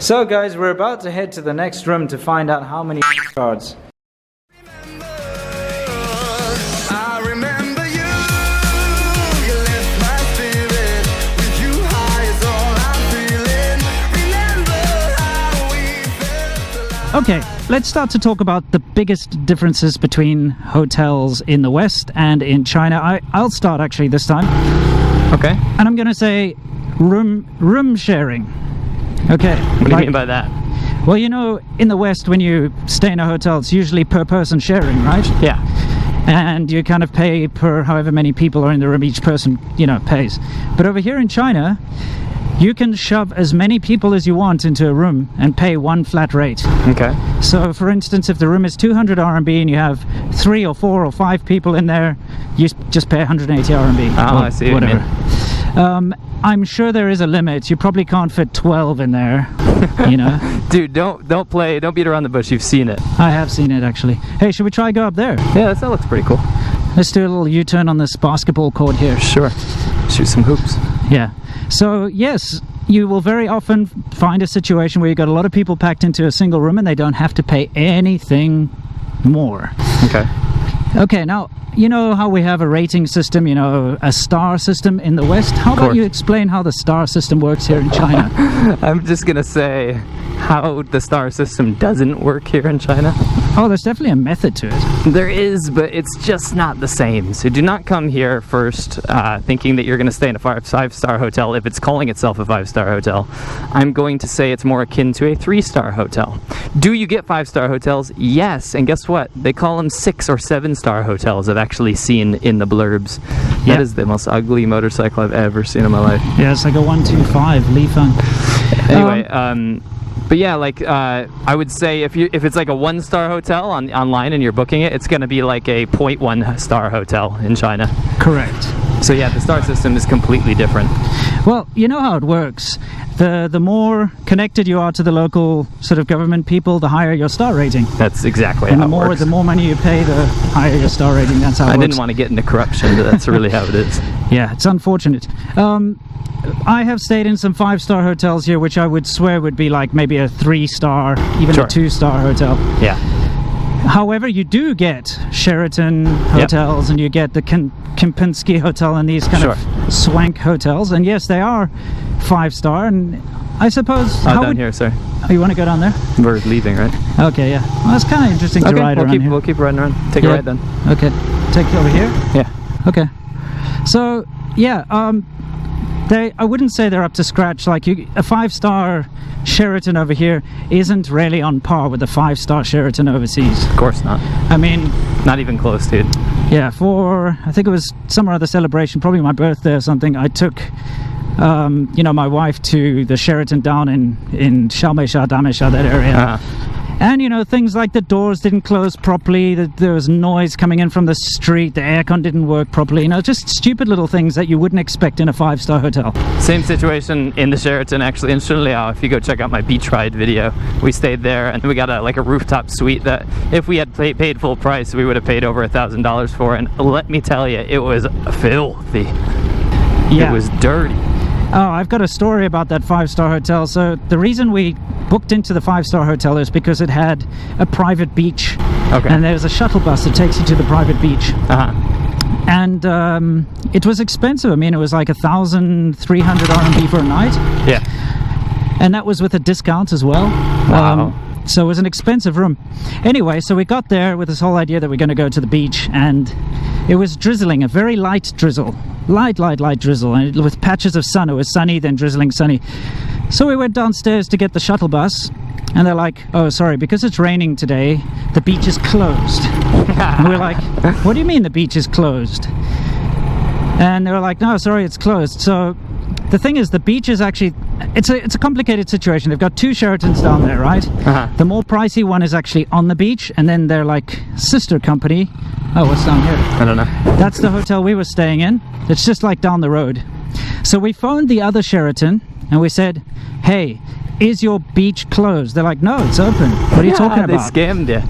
So guys, we're about to head to the next room to find out how many cards. Okay, let's start to talk about the biggest differences between hotels in the West and in China. I'll start actually this time. Okay. And I'm going to say room sharing. Okay. What do you mean by that? Well, you know, in the West, when you stay in a hotel, it's usually per person sharing, right? Yeah. And you kind of pay per however many people are in the room, each person, you know, pays. But over here in China, you can shove as many people as you want into a room and pay one flat rate. Okay. So, for instance, if the room is 200 RMB and you have 3 or 4 or 5 people in there, you just pay 180 RMB. Oh, I see what you mean. I'm sure there is a limit. You probably can't fit 12 in there, you know. Dude, don't beat around the bush. You've seen it. I have seen it, actually. Hey, should we try go up there? Yeah, that looks pretty cool. Let's do a little U-turn on this basketball court here. Sure. Shoot some hoops. Yeah. So, yes, you will very often find a situation where you've got a lot of people packed into a single room and they don't have to pay anything more. Okay. Okay, now, you know how we have a rating system, you know, a star system in the West? How about you explain how the star system works here in China? I'm just going to say how the star system doesn't work here in China. Oh, there's definitely a method to it. There is, but it's just not the same. So do not come here first thinking that you're going to stay in a five-star hotel if it's calling itself a 5-star hotel. I'm going to say it's more akin to a 3-star hotel. Do you get 5-star hotels? Yes. And guess what? They call them 6 or 7-star hotels. I've actually seen in the blurbs. That is the most ugly motorcycle I've ever seen in my life. Yeah, it's like a 125 Li Feng. Anyway, but yeah, like I would say if it's like a 1-star hotel online and you're booking it, it's going to be like a 0.1-star hotel in China. Correct. So yeah, the star system is completely different. Well, you know how it works. The more connected you are to the local sort of government people, the higher your star rating. That's exactly and how it works. The more money you pay, the higher your star rating. That's how it works. I didn't want to get into corruption, but that's really how it is. Yeah, it's unfortunate. I have stayed in some 5-star hotels here, which I would swear would be like maybe a 3-star, even a 2-star hotel. Yeah. However, you do get Sheraton hotels, and you get the Kempinski Hotel and these kind of swank hotels. And yes, they are 5-star. And I suppose... down here, sorry. Oh, you want to go down there? We're leaving, right? Okay, yeah. Well, it's kind of interesting to ride around here. We'll keep riding around. Take a ride then. Okay. Take it over here? Yeah. Okay. So, yeah, I wouldn't say they're up to scratch. Like a 5-star Sheraton over here isn't really on par with the 5-star Sheraton overseas. Of course not. I mean, not even close, dude. Yeah, for I think it was some other celebration, probably my birthday or something. I took, you know, my wife to the Sheraton down in Xiaomeisha, Damesha, that area. And, you know, things like the doors didn't close properly, there was noise coming in from the street, the aircon didn't work properly, you know, just stupid little things that you wouldn't expect in a 5-star hotel. Same situation in the Sheraton, actually, in Shunliao. If you go check out my beach ride video, we stayed there, and we got a rooftop suite that if we had paid full price, we would have paid over $1,000 for, and let me tell you, it was filthy. Yeah. It was dirty. Oh, I've got a story about that 5-star hotel. So the reason we booked into the 5-star hotel is because it had a private beach. Okay. And there's a shuttle bus that takes you to the private beach. And it was expensive. I mean, it was like 1,300 RMB for a night. Yeah. And that was with a discount as well. Wow. So it was an expensive room. Anyway, so we got there with this whole idea that we're going to go to the beach, and it was drizzling, a very light drizzle. Light drizzle, and with patches of sun. It was sunny, then drizzling, sunny. So we went downstairs to get the shuttle bus, and they're like, oh, sorry, because it's raining today, the beach is closed. And we're like, what do you mean the beach is closed? And they were like, no, sorry, it's closed. So the thing is, the beach is actually, it's a complicated situation. They've got 2 Sheratons down there, right? The more pricey one is actually on the beach, and then they're like sister company. Oh, what's down here? I don't know. That's the hotel we were staying in. It's just like down the road. So we phoned the other Sheraton and we said, hey, is your beach closed? They're like, no, it's open. What are you talking about? They scammed you.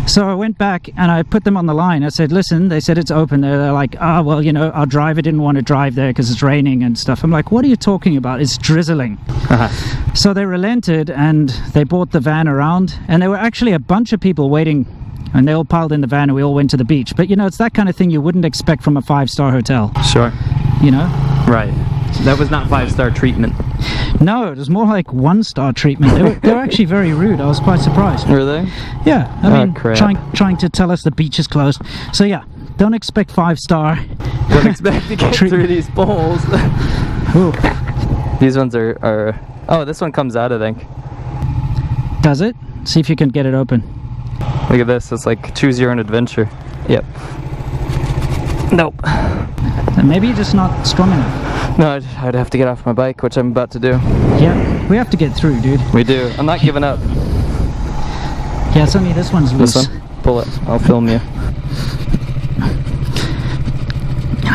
So I went back and I put them on the line. I said, listen, they said it's open. They're like, well, you know, our driver didn't want to drive there because it's raining and stuff. I'm like, what are you talking about? It's drizzling. So they relented and they brought the van around, and there were actually a bunch of people waiting, and they all piled in the van and we all went to the beach. But you know, it's that kind of thing you wouldn't expect from a 5-star hotel. Sure. You know? Right. That was not 5-star treatment. No, it was more like 1-star treatment. They were actually very rude. I was quite surprised. Were they? Yeah, I mean, crap. trying to tell us the beach is closed. So yeah, don't expect 5-star. Don't expect to get through these poles. Ooh. These ones are... Oh, this one comes out, I think. Does it? See if you can get it open. Look at this. It's like choose your own adventure. Yep. Nope. Maybe you're just not strong enough. No, I'd have to get off my bike, which I'm about to do. Yeah, we have to get through, dude. We do. I'm not giving up. Yeah, it's only this one's loose. This one? Pull it. I'll film you.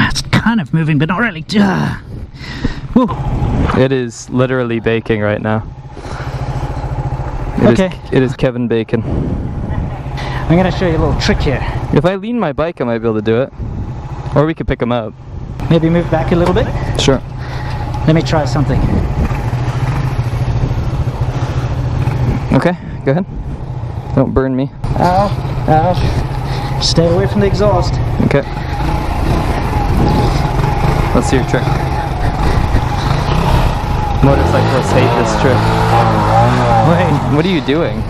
It's kind of moving, but not really. Whoa. It is literally baking right now. It is Kevin Bacon. I'm gonna show you a little trick here. If I lean my bike, I might be able to do it. Or we could pick them up. Maybe move back a little bit. Sure. Let me try something. Okay, go ahead. Don't burn me. Ow, ow. Stay away from the exhaust. Okay. Let's see your trick. Motorcyclists hate this trick. Wait. What are you doing?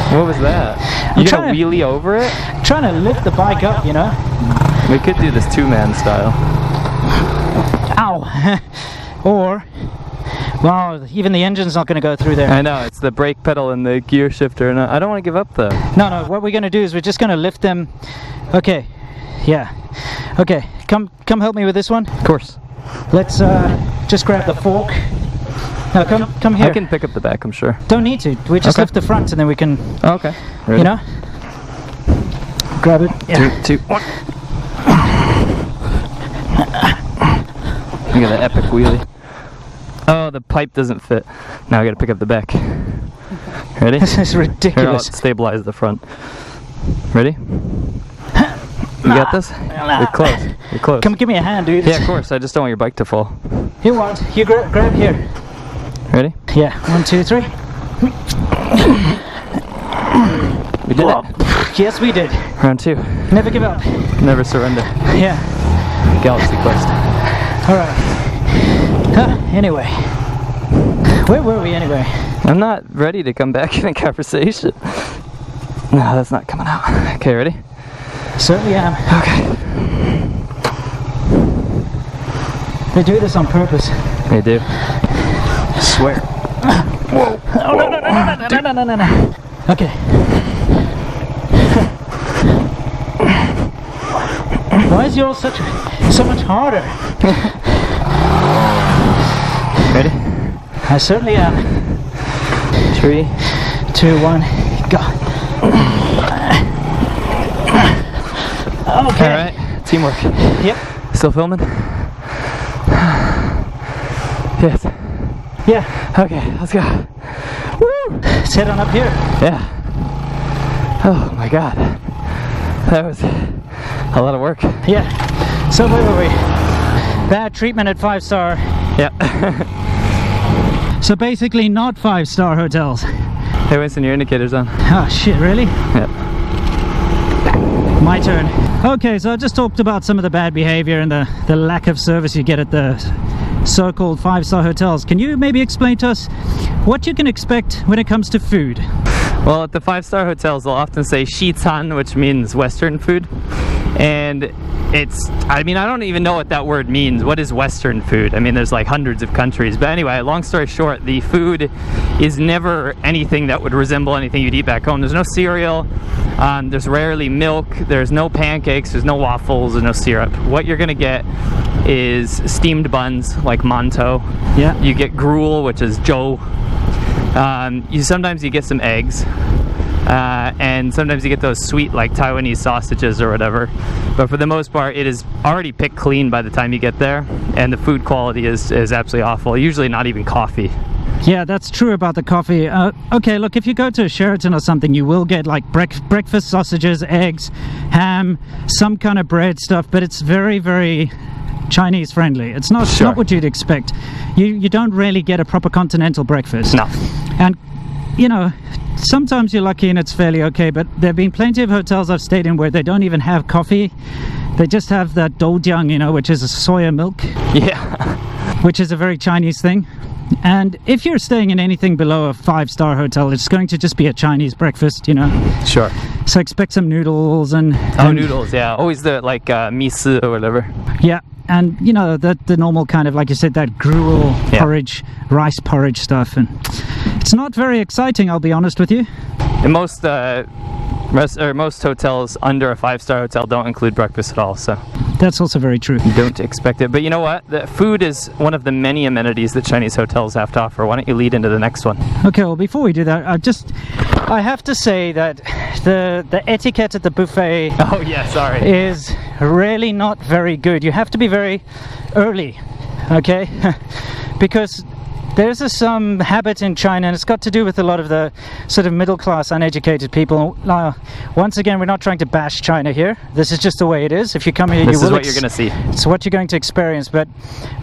What was that? You gonna wheelie over it? Trying to lift the bike up, you know? We could do this two-man style. Ow! Or, well, even the engine's not going to go through there. I know, it's the brake pedal and the gear shifter. And I don't want to give up though. No, what we're going to do is we're just going to lift them. Okay, yeah. Okay, come help me with this one. Of course. Let's just grab the fork. No, come here. I can pick up the back, I'm sure. Don't need to. We just lift the front and then we can. Oh, okay. Ready? You know. Grab it. Yeah. 3, 2, 1. Look at that epic wheelie. Oh, the pipe doesn't fit. Now I gotta pick up the back. Ready? This is ridiculous. Here, I'll stabilize the front. Ready? You got this? You're close. You're close. Come give me a hand, dude. Yeah, of course. I just don't want your bike to fall. Here, one. You grab here. Ready? Yeah. 1, 2, 3. We did it. Yes, we did. Round 2. Never give up. Never surrender. Yeah. Galaxy Quest. Alright. Anyway. Where were we anyway? I'm not ready to come back in a conversation. No, that's not coming out. Okay, ready? Certainly am. Okay. They do this on purpose. They do. I swear. Whoa. Oh, no. Okay. Why is yours so much harder? Ready? I certainly am. 3, 2, 1, go. Okay. Alright, teamwork. Yep. Still filming? Yes. Yeah. Okay, let's go. Woo! Let's head on up here. Yeah. Oh my god. That was a lot of work. Yeah. So where were we? Bad treatment at 5-star. Yeah. So basically not 5-star hotels. Hey Winston, your indicator's on. Oh shit, really? Yeah. My turn. Okay, so I just talked about some of the bad behavior and the lack of service you get at the so-called 5-star hotels. Can you maybe explain to us what you can expect when it comes to food? Well, at the 5-star hotels, they'll often say Shichan, which means Western food. And I don't even know what that word means. What is Western food? I mean, there's like hundreds of countries. But anyway, long story short, the food is never anything that would resemble anything you'd eat back home. There's no cereal. There's rarely milk. There's no pancakes. There's no waffles. There's no syrup. What you're going to get is steamed buns like mantou. Yeah. You get gruel, which is zhou. Sometimes you get some eggs. And sometimes you get those sweet like Taiwanese sausages or whatever, but for the most part it is already picked clean by the time you get there, and the food quality is absolutely awful. Usually not even coffee. Yeah, that's true about the coffee. Okay, look, if you go to a Sheraton or something, you will get like breakfast sausages, eggs, ham, some kind of bread stuff, but it's very, very Chinese friendly. It's not, Sure. not what you'd expect. You don't really get a proper continental breakfast. No. And, you know, sometimes you're lucky and it's fairly okay, but there have been plenty of hotels I've stayed in where they don't even have coffee. They just have that doujiang, you know, which is a soya milk, Yeah. which is a very Chinese thing. And if you're staying in anything below a 5-star hotel, it's going to just be a Chinese breakfast, you know. Sure. So expect some noodles and Noodles, yeah. Always the like miso or whatever. yeah, and you know the normal kind of, like you said, that gruel Yeah. porridge, rice porridge stuff, and it's not very exciting, I'll be honest with you. And most hotels under a 5-star hotel don't include breakfast at all, so That's also very true. you don't expect it. But you know what? The food is one of the many amenities that Chinese hotels have to offer. Why don't you lead into the next one? Okay, well, before we do that, I have to say that the etiquette at the buffet Oh yeah, sorry. is really not very good. You have to be very early, okay? Because there's some habit in China, and it's got to do with a lot of the sort of middle-class, uneducated people. Now, once again, we're not trying to bash China here. This is just the way it is. If you come here, This you is will what you're going to see. It's what you're going to experience. But,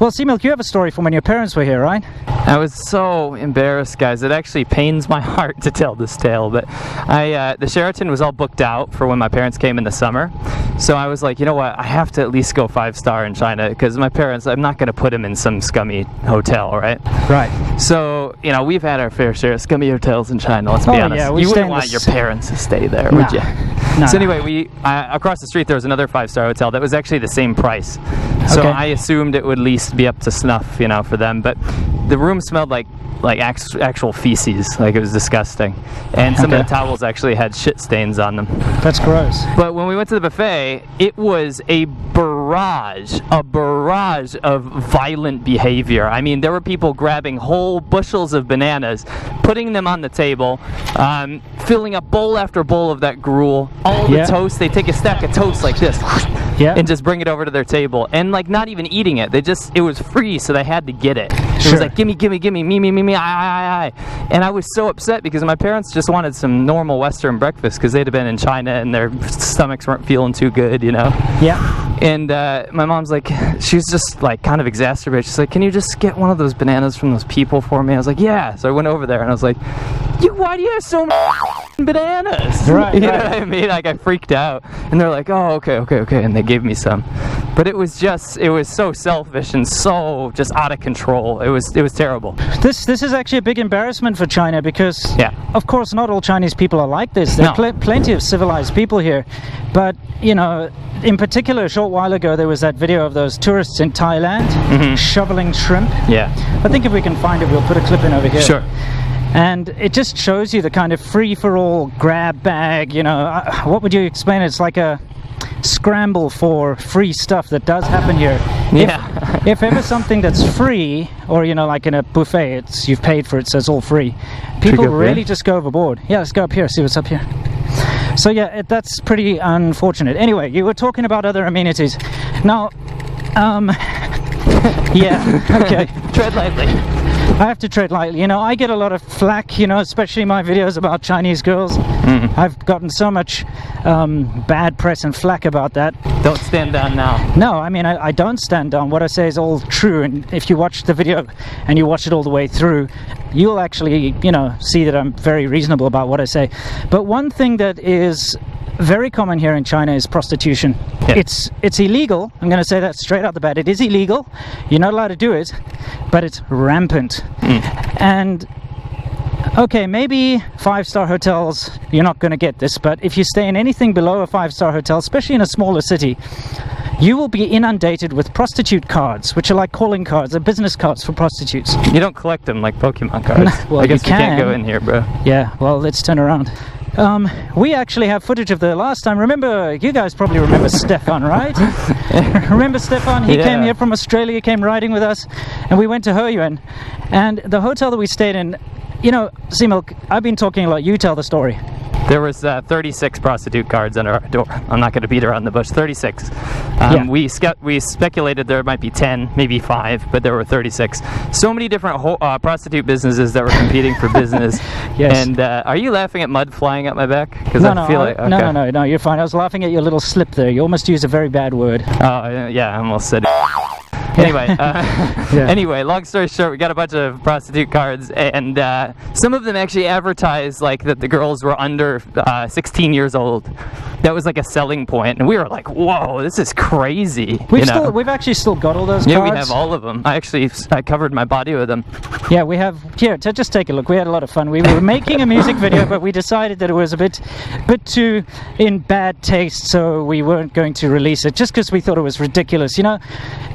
well, Seamilk, you have a story from when your parents were here, right? I was so embarrassed, guys. It actually pains my heart to tell this tale, but the Sheraton was all booked out for when my parents came in the summer. So I was like, you know what? I have to at least go 5-star in China, because my parents, I'm not going to put them in some scummy hotel, right? Right. So, you know, we've had our fair share of scummy hotels in China, let's be Oh, honest. yeah, we You stay wouldn't in want this- your parents to stay there, Nah. would you? Nah. So anyway, across the street there was another 5-star hotel that was actually the same price. So Okay. I assumed it would at least be up to snuff, you know, for them. But the room smelled like actual feces, like it was disgusting. And some Okay. of the towels actually had shit stains on them. That's gross. But when we went to the buffet, it was a barrage of violent behavior. I mean, there were people grabbing whole bushels of bananas, putting them on the table, filling up bowl after bowl of that gruel, all the Yeah. toast. They take a stack of toast like this Yeah. and just bring it over to their table, and like not even eating it. It was free, so they had to get it. It Sure. was like, gimme, me, I. And I was so upset because my parents just wanted some normal Western breakfast because they'd have been in China and their stomachs weren't feeling too good, you know. Yeah. And my mom's like, she was just like kind of exacerbated. She's like, can you just get one of those bananas from those people for me? I was like, yeah. So I went over there and I was like, why do you have so many bananas? Right, You know right. what I mean? Like I freaked out. And they're like, oh, okay. And they gave me some. But it was so selfish and so just out of control. It was terrible. This is actually a big embarrassment for China because, Yeah. of course, not all Chinese people are like this. There are No. plenty of civilized people here. But, you know, in particular, a short while ago, there was that video of those tourists in Thailand shoveling shrimp. Yeah. I think if we can find it, we'll put a clip in over here. Sure. And it just shows you the kind of free-for-all grab bag, you know. What would you explain? It's like a scramble for free stuff that does happen here. Yeah. If ever something that's free, or you know, like in a buffet, it's you've paid for it, so it's all free. People go up really here? just go overboard. Yeah, let's go up here, see what's up here. So yeah, that's pretty unfortunate. Anyway, you were talking about other amenities. Now, yeah, okay. Tread lightly. I have to tread lightly. You know, I get a lot of flack, you know, especially in my videos about Chinese girls. I've gotten so much bad press and flack about that. Don't stand down now. No, I mean, I don't stand down. What I say is all true, and if you watch the video and you watch it all the way through, you'll actually, you know, see that I'm very reasonable about what I say. But one thing that is very common here in China is prostitution. Yeah. It's illegal. I'm going to say that straight out the bat. It is illegal. You're not allowed to do it, but it's rampant. And okay, maybe 5-star hotels, you're not going to get this, but if you stay in anything below a 5-star hotel, especially in a smaller city, you will be inundated with prostitute cards, which are like calling cards. They're business cards for prostitutes. You don't collect them like Pokemon cards. Well, I guess you we can't can. go in here, bro. Yeah, well, let's turn around. We actually have footage of the last time. Remember, you guys probably remember Stefan, right? Remember Stefan? He came Yeah. here from Australia, came riding with us, and we went to Hoyuan. And the hotel that we stayed in, you know, Seamilk, I've been talking a lot. You tell the story. There was 36 prostitute cards under our door. I'm not going to beat around the bush. 36. Yeah. We speculated there might be 10, maybe 5, but there were 36. So many different prostitute businesses that were competing for business. Yes. And are you laughing at mud flying up my back? Because No, I no, feel like okay. no, you're fine. I was laughing at your little slip there. You almost used a very bad word. Oh yeah, I almost said it. Anyway, Yeah. anyway, long story short, we got a bunch of prostitute cards, and some of them actually advertised like that the girls were under 16 years old. That was like a selling point, and we were like, "Whoa, this is crazy!" We've actually still got all those Yeah, cards. we have all of them. I covered my body with them. Yeah, we have. Here, just take a look. We had a lot of fun. We were making a music video, but we decided that it was a bit too in bad taste, so we weren't going to release it just because we thought it was ridiculous. You know,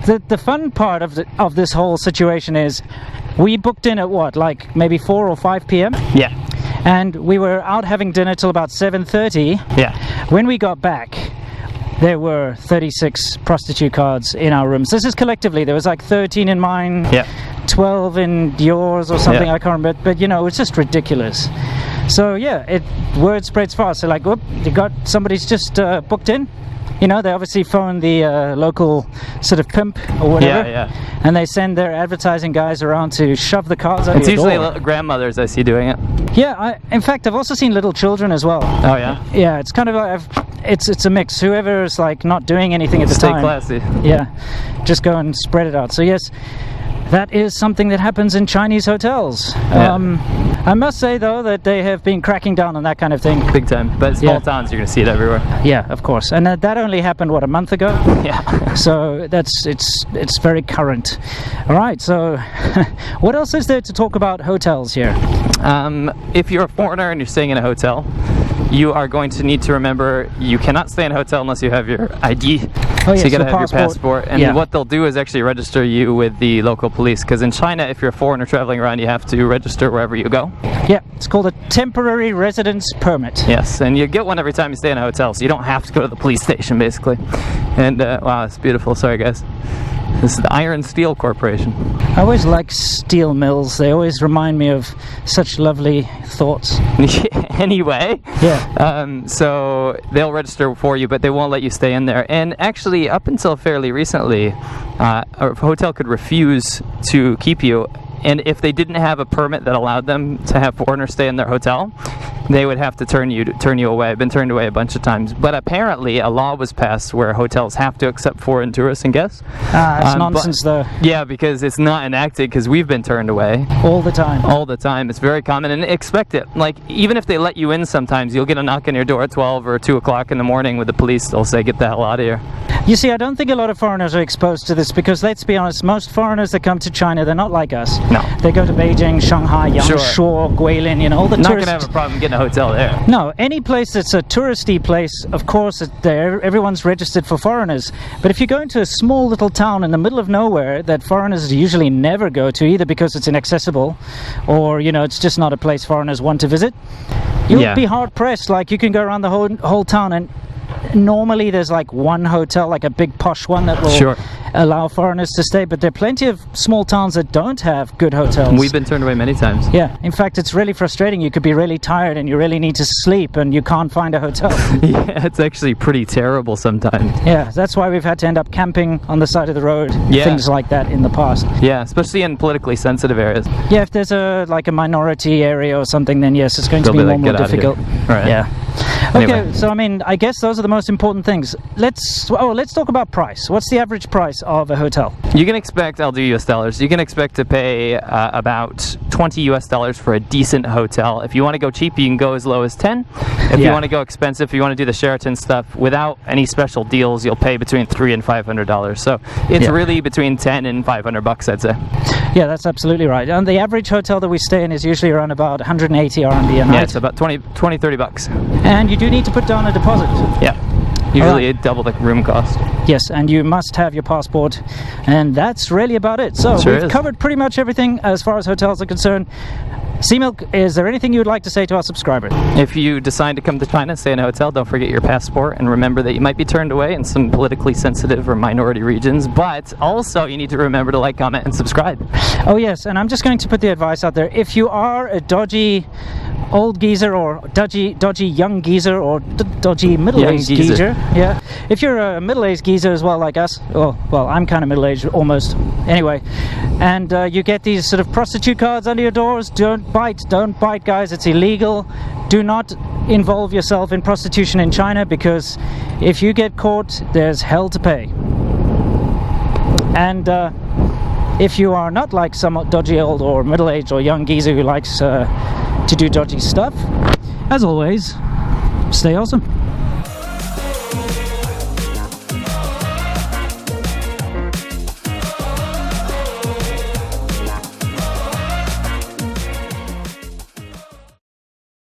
the fun part of this whole situation is we booked in at what, like maybe 4 or 5 p.m. Yeah, and we were out having dinner till about 7:30. yeah. When we got back, there were 36 prostitute cards in our rooms. This is collectively. There was like 13 in mine, Yeah. 12 in yours or something. Yeah. I can't remember. But you know, it's just ridiculous. So yeah, word spreads fast. So like, whoop, somebody's just booked in. You know, they obviously phone the local sort of pimp or whatever, Yeah. and they send their advertising guys around to shove the cards out It's your usually door. grandmothers I see doing it. Yeah, in fact, I've also seen little children as well. Oh yeah. Yeah, it's kind of like it's a mix. Whoever's like not doing anything at the Stay time, classy. yeah, just go and spread it out. So yes, that is something that happens in Chinese hotels. Yeah. I must say though that they have been cracking down on that kind of thing. Big time. But small Yeah. towns, you're gonna see it everywhere. Yeah, of course, and that only happened what, a month ago. Yeah. So it's very current. All right. So what else is there to talk about hotels here? If you're a foreigner and you're staying in a hotel, you are going to need to remember you cannot stay in a hotel unless you have your ID. Oh, yes, so you gotta the have your passport. passport. And Yeah. what they'll do is actually register you with the local police. Because in China, if you're a foreigner traveling around, you have to register wherever you go. Yeah, it's called a temporary residence permit. Yes, and you get one every time you stay in a hotel, so you don't have to go to the police station, basically. And wow, it's beautiful. Sorry, guys. This is the Iron Steel Corporation. I always like steel mills. They always remind me of such lovely thoughts. Anyway, Yeah. so they'll register for you, but they won't let you stay in there. And actually, up until fairly recently, a hotel could refuse to keep you. And if they didn't have a permit that allowed them to have foreigners stay in their hotel, they would have to turn you away. I've been turned away a bunch of times. But apparently, a law was passed where hotels have to accept foreign tourists and guests. That's nonsense, though. Yeah, because it's not enacted, because we've been turned away. All the time. All the time. It's very common, and expect it. Like, even if they let you in sometimes, you'll get a knock on your door at 12 or 2 o'clock in the morning with the police. They'll say, get the hell out of here. You see, I don't think a lot of foreigners are exposed to this because, let's be honest, most foreigners that come to China, they're not like us. No. They go to Beijing, Shanghai, Yangshuo, Guilin, you know, all the Not tourist... going to have a problem getting a hotel there. No, any place that's a touristy place, of course, everyone's registered for foreigners. But if you go into a small little town in the middle of nowhere that foreigners usually never go to, either because it's inaccessible or, you know, it's just not a place foreigners want to visit, you'll Yeah. be hard-pressed. Like, you can go around the whole town and normally there's like one hotel, like a big posh one that will Sure. allow foreigners to stay, but there are plenty of small towns that don't have good hotels. We've been turned away many times. Yeah, in fact, it's really frustrating. You could be really tired and you really need to sleep and you can't find a hotel. Yeah, it's actually pretty terrible sometimes. Yeah, that's why we've had to end up camping on the side of the road, Yeah. things like that in the past. Yeah, especially in politically sensitive areas. Yeah, if there's a minority area or something, then yes, it's going to They'll be be like, more "Get outta here." difficult. Right. Yeah. Anyway. Okay, so I mean, I guess those are the most important things. Let's talk about price. What's the average price of a hotel? You can expect, I'll do US dollars, you can expect to pay about 20 US dollars for a decent hotel. If you want to go cheap, you can go as low as 10. If you Yeah. want to go expensive, if you want to do the Sheraton stuff, without any special deals, you'll pay between $300 and $500. So it's Yeah. really between 10 and 500 bucks, I'd say. Yeah, that's absolutely right. And the average hotel that we stay in is usually around about 180 RMB a night. Yeah, it's about 20, 30 bucks. And you do need to put down a deposit. Yeah. Usually double the room cost. Yes, and you must have your passport, and that's really about it. So Sure we've is. covered pretty much everything as far as hotels are concerned. Seamilk, is there anything you would like to say to our subscribers? If you decide to come to China, stay in a hotel, don't forget your passport, and remember that you might be turned away in some politically sensitive or minority regions, but also you need to remember to like, comment, and subscribe. Oh yes, and I'm just going to put the advice out there. If you are a dodgy old geezer or dodgy young geezer or dodgy middle-aged Young geezer. Yeah. If you're a middle-aged geezer as well, like us, well, I'm kind of middle-aged almost. Anyway, and you get these sort of prostitute cards under your doors. Don't bite, guys. It's illegal. Do not involve yourself in prostitution in China, because if you get caught, there's hell to pay. And if you are not like some dodgy old or middle-aged or young geezer who likes to do dodgy stuff, as always, stay awesome.